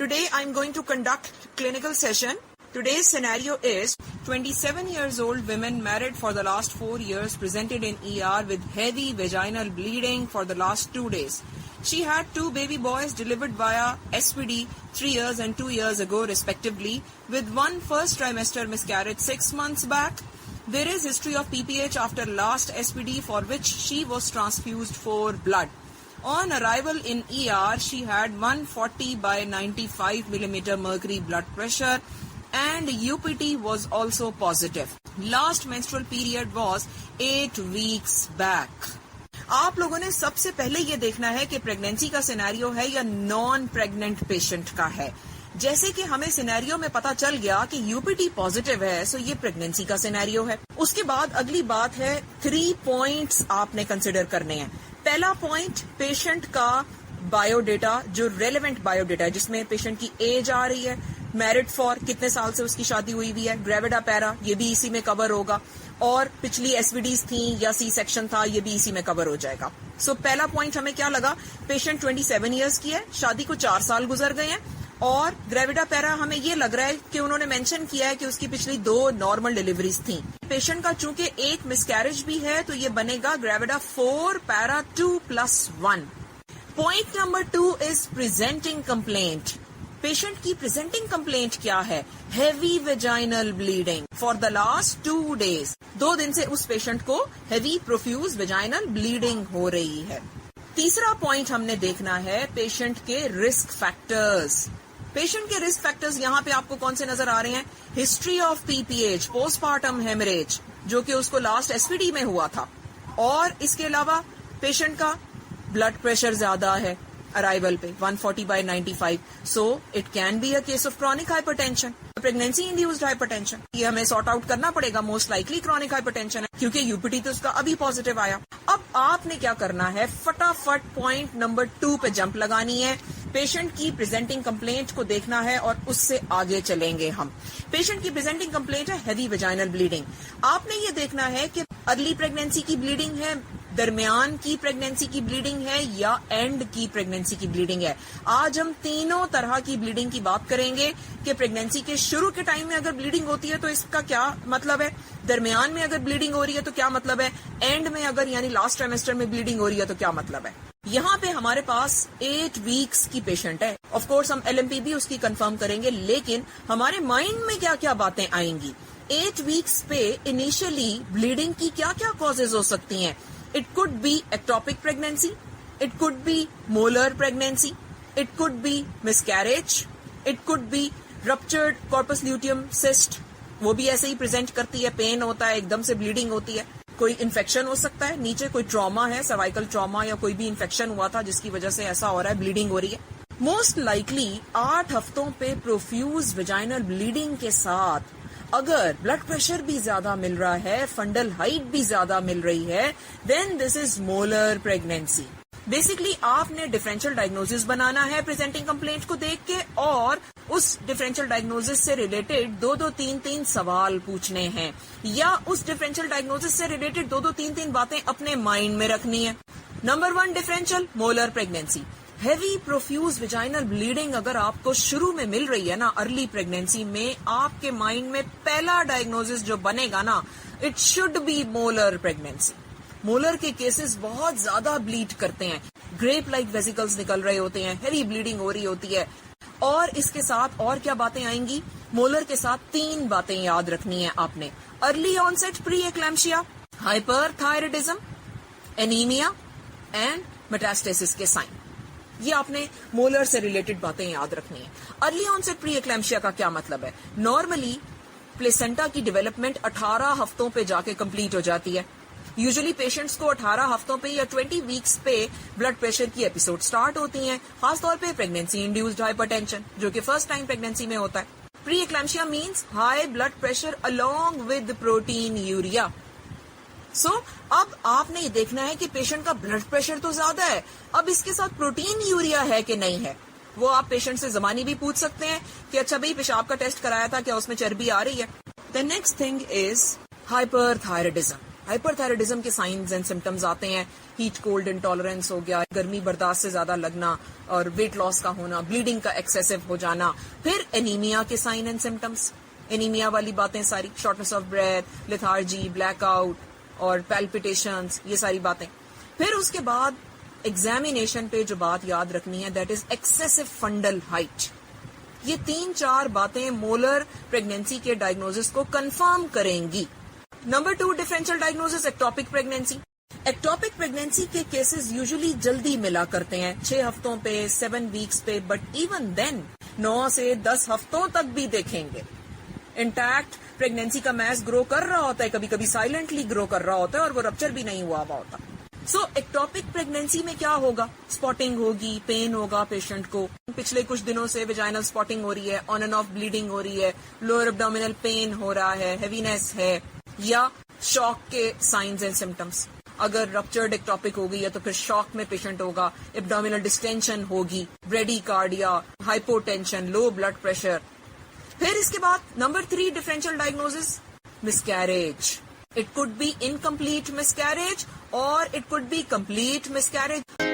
Today I'm going to conduct clinical session. Today's scenario is 27 years old women married for the last 4 years presented in ER with heavy vaginal bleeding for the last 2 days. She had 2 baby boys delivered via SPD 3 years and 2 years ago respectively, with one first trimester miscarriage 6 months back. There is history of PPH after last SPD for which she was transfused for blood. On arrival in ER, she had 140 by 95 millimeter mercury blood pressure and UPT was also positive. Last menstrual period was 8 weeks back. आप लोगों ने सबसे पहले ये देखना है कि pregnancy का सिनेरियो है या नॉन प्रेग्नेंट पेशेंट का है. जैसे कि हमें सिनेरियो में पता चल गया कि यूपीटी पॉजिटिव है, सो ये प्रेगनेंसी का सिनेरियो है. उसके बाद अगली बात है 3 पॉइंट्स आपने कंसिडर करने हैं. पहला पॉइंट, पेशेंट का बायोडेटा, जो रेलेवेंट बायोडेटा है जिसमें पेशेंट की एज आ रही है, मैरिड फॉर कितने साल से उसकी शादी हुई हुई है, ग्रेविडा पैरा ये भी इसी में कवर होगा, और पिछली एसवीडीज थी या सी सेक्शन था ये भी इसी में कवर हो जाएगा. सो पहला पॉइंट हमें क्या लगा, पेशेंट 27 इयर्स की है, शादी को 4 साल गुजर गए हैं, और ग्रेविडा पैरा हमें ये लग रहा है कि उन्होंने मेंशन किया है कि उसकी पिछली 2 नॉर्मल डिलीवरीज थी. पेशेंट का चूंकि एक मिसकैरेज भी है तो ये बनेगा gravida 4 para 2+1. Point number 2 is presenting complaint. Patient की प्रेजेंटिंग कंप्लेंट क्या है? Heavy vaginal bleeding for the last 2 days. 2 दिन से उस पेशेंट को हेवी प्रोफ्यूज वेजाइनल ब्लीडिंग हो रही है. तीसरा पॉइंट हमने देखना है पेशेंट के रिस्क फैक्टर्स. पेशेंट के रिस्क फैक्टर्स यहाँ पे आपको कौन से नजर आ रहे हैं? History of PPH, postpartum haemorrhage जो कि उसको लास्ट एसपीडी में हुआ था, और इसके अलावा पेशेंट का ब्लड प्रेशर ज्यादा है अराइवल पे 140 by 95, so it can be a case of chronic hypertension, pregnancy induced hypertension. ये हमें सॉर्ट आउट करना पड़ेगा. मोस्ट लाइकली क्रॉनिक हाइपरटेंशन है क्योंकि यूपीटी तो उसका अभी पॉजिटिव आया. अब आपने क्या करना है, फटाफट पॉइंट नंबर 2 पे जंप लगानी है. पेशेंट की प्रेजेंटिंग कंप्लेंट को देखना है और उससे आगे चलेंगे हम. पेशेंट की प्रेजेंटिंग कंप्लेंट है हेवी वेजाइनल ब्लीडिंग. आपने ये देखना है कि अर्ली प्रेगनेंसी की ब्लीडिंग है, दरमियान की प्रेगनेंसी की ब्लीडिंग है या एंड की प्रेगनेंसी की ब्लीडिंग है. आज हम तीनों तरह की ब्लीडिंग की बात करेंगे कि प्रेगनेंसी के शुरू के टाइम में अगर ब्लीडिंग होती है तो इसका क्या मतलब है, दरमियान में अगर ब्लीडिंग हो रही है तो क्या मतलब है, एंड में अगर यानी लास्ट ट्राइमेस्टर में ब्लीडिंग हो रही है तो क्या मतलब है. यहाँ पे हमारे पास 8 वीक्स की पेशेंट है. ऑफ कोर्स हम एलएमपी भी उसकी कंफर्म करेंगे, लेकिन हमारे माइंड में क्या क्या बातें आएंगी. 8 वीक्स पे इनिशियली ब्लीडिंग की क्या क्या कॉजेज हो सकती हैं. It could be ectopic pregnancy, it could be molar pregnancy, it could be miscarriage, it could be ruptured corpus luteum cyst. वो भी ऐसे ही प्रेजेंट करती है, पेन होता है, एकदम से ब्लीडिंग होती है. कोई इन्फेक्शन हो सकता है, नीचे कोई ट्रॉमा है, सर्वाइकल ट्रॉमा या कोई भी इन्फेक्शन हुआ था जिसकी वजह से ऐसा हो रहा है, ब्लीडिंग हो रही है. मोस्ट लाइकली 8 हफ्तों पे प्रोफ्यूज वेजाइनल ब्लीडिंग के साथ अगर ब्लड प्रेशर भी ज्यादा मिल रहा है, फंडल हाइट भी ज्यादा मिल रही है, then this is molar pregnancy. Basically आपने डिफरेंशियल डायग्नोसिस बनाना है प्रेजेंटिंग कंप्लेंट को देख के, और उस डिफरेंशियल डायग्नोसिस से रिलेटेड 2-2, 3-3 सवाल पूछने हैं, या उस डिफरेंशियल डायग्नोसिस से रिलेटेड 2-2, 3-3 बातें अपने माइंड में रखनी है. Number 1 differential molar pregnancy. Heavy profuse vaginal bleeding अगर आपको शुरू में मिल रही है ना अर्ली प्रेगनेंसी में, आपके माइंड में पहला डायग्नोसिस जो बनेगा ना, it should be molar pregnancy. Molar के केसेस बहुत ज्यादा ब्लीड करते हैं, ग्रेप लाइक वेसिकल्स निकल रहे होते हैं, हेवी ब्लीडिंग हो रही होती है. और इसके साथ और क्या बातें आएंगी, मोलर के साथ 3 बातें याद रखनी है आपने. Early onset pre eclampsia, hyperthyroidism, anaemia and metastasis के साइन. ये आपने मोलर से रिलेटेड बातें याद रखनी है. अर्ली ऑनसेट प्री एक्लैम्शिया का क्या मतलब है? नॉर्मली प्लेसेंटा की डेवलपमेंट 18 हफ्तों पे जाके कंप्लीट हो जाती है. यूजुअली पेशेंट्स को 18 हफ्तों पे या 20 वीक्स पे ब्लड प्रेशर की एपिसोड स्टार्ट होती हैं, खासतौर पे प्रेगनेंसी इंड्यूस्ड हाइपरटेंशन जो कि फर्स्ट टाइम प्रेगनेंसी में होता है. Pre eclampsia means high blood pressure along with proteinuria. So अब आपने ये देखना है कि पेशेंट का ब्लड प्रेशर तो ज्यादा है, अब इसके साथ प्रोटीन यूरिया है कि नहीं है. वो आप पेशेंट से ज़मानी भी पूछ सकते हैं कि अच्छा भाई पेशाब का टेस्ट कराया था, क्या उसमें चर्बी आ रही है. The next thing is hyperthyroidism. Hyperthyroidism के साइंस एंड सिम्टम्स आते हैं, हीट कोल्ड इंटॉलरेंस हो गया, गर्मी बर्दाश्त से ज्यादा लगना और वेट लॉस का होना, ब्लीडिंग का एक्सेसिव हो जाना। फिर एनीमिया के साइन एंड सिम्टम्स, एनीमिया वाली बातें सारी, shortness of breath, lethargy, blackout और पैल्पिटेशंस, ये सारी बातें। फिर उसके बाद एग्जामिनेशन पे जो बात याद रखनी है, that is excessive fundal height. ये 3-4 बातें मोलर प्रेगनेंसी के डायग्नोसिस को कंफर्म करेंगी। Number 2, differential diagnosis, ectopic pregnancy. Ectopic pregnancy के केसेस यूजुअली जल्दी मिला करते हैं, 6 हफ्तों पे, 7 वीक्स पे, बट इवन देन 9 से 10 हफ्तों तक भी देखेंगे। इंटैक्ट प्रेगनेंसी का मैस ग्रो कर रहा होता है, कभी कभी साइलेंटली ग्रो कर रहा होता है और वो रप्चर भी नहीं हुआ होता। सो एक्टोपिक प्रेगनेंसी में क्या होगा? स्पॉटिंग होगी, पेन होगा पेशेंट को, पिछले कुछ दिनों से वेजाइनल स्पॉटिंग हो रही है, ऑन एंड ऑफ ब्लीडिंग हो रही है, लोअर एब्डोमिनल पेन हो रहा है, हेवीनेस है, या शॉक के साइंस एंड सिम्टम्स। अगर रप्चर्ड एक्टोपिक हो गई है तो फिर शॉक में पेशेंट होगा, एब्डोमिनल डिस्टेंशन होगी, ब्रेडीकार्डिया, हाइपोटेंशन, लो ब्लड प्रेशर। फिर इसके बाद number 3, differential diagnosis, miscarriage. It could be incomplete miscarriage or it could be complete miscarriage.